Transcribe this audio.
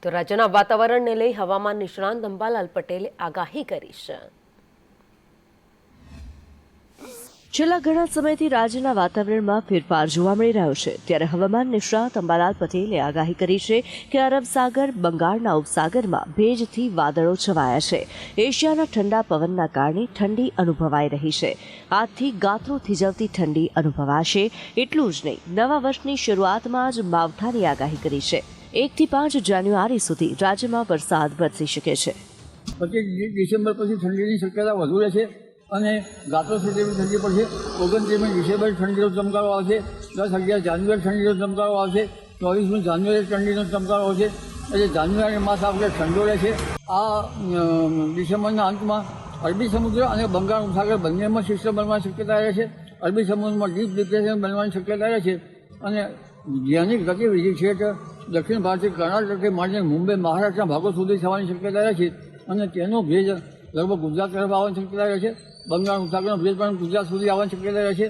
તો રાજ્યના વાતાવરણને લઈ હવામાન નિષ્ણાંત અંબાલાલ પટેલે આગાહી કરી છે। છેલ્લા ઘણા સમયથી રાજ્યના વાતાવરણમાં ફેરફાર જોવા મળી રહ્યો છે, ત્યારે હવામાન નિષ્ણાત અંબાલાલ પટેલે આગાહી કરી છે કે અરબ સાગર, બંગાળના ઉપસાગરમાં ભેજથી વાદળો છવાયા છે। એશિયાના ઠંડા પવનના કારણે ઠંડી અનુભવાઈ રહી છે। આજથી ગાત્રો થીજવતી ઠંડી અનુભવાશે। એટલું જ નહીં, નવા વર્ષની શરૂઆતમાં જ માવઠાની આગાહી કરી છે। 1 થી 5 જાન્યુઆરી સુધી રાજ્યમાં વરસાદ વરસી શકે છે। 25 ડિસેમ્બર પછી ઠંડીની શક્યતા વધુ રહેશે અને ગાત્રો સુધીની ઠંડી પડશે। 29મી ડિસેમ્બર ઠંડીનો ચમકારો આવશે। 10-11 જાન્યુઆરી ઠંડીનો ચમકારો આવશે। 24મી જાન્યુઆરી ઠંડીનો ચમકારો આવશે। એટલે જાન્યુઆરી માસ આપણે ઠંડો રહેશે। આ ડિસેમ્બરના અંતમાં અરબી સમુદ્ર અને બંગાળ ઉપસાગર બંનેમાં સિસ્ટમ બનવાની શક્યતા રહેશે। અરબી સમુદ્રમાં ડીપ ડિપ્રેશન બનવાની શક્યતા રહેશે અને જેની ગતિવિધિ છે દક્ષિણ ભારતથી કર્ણાટકથી માંડીને મુંબઈ, મહારાષ્ટ્રના ભાગો સુધી થવાની શક્યતા રહેશે અને તેનો ભેજ લગભગ ગુજરાત તરફ આવવાની શક્યતા રહેશે। બંગાળ ઉપસાગરનો ભેજ પણ ગુજરાત સુધી આવવાની શક્યતા રહેશે।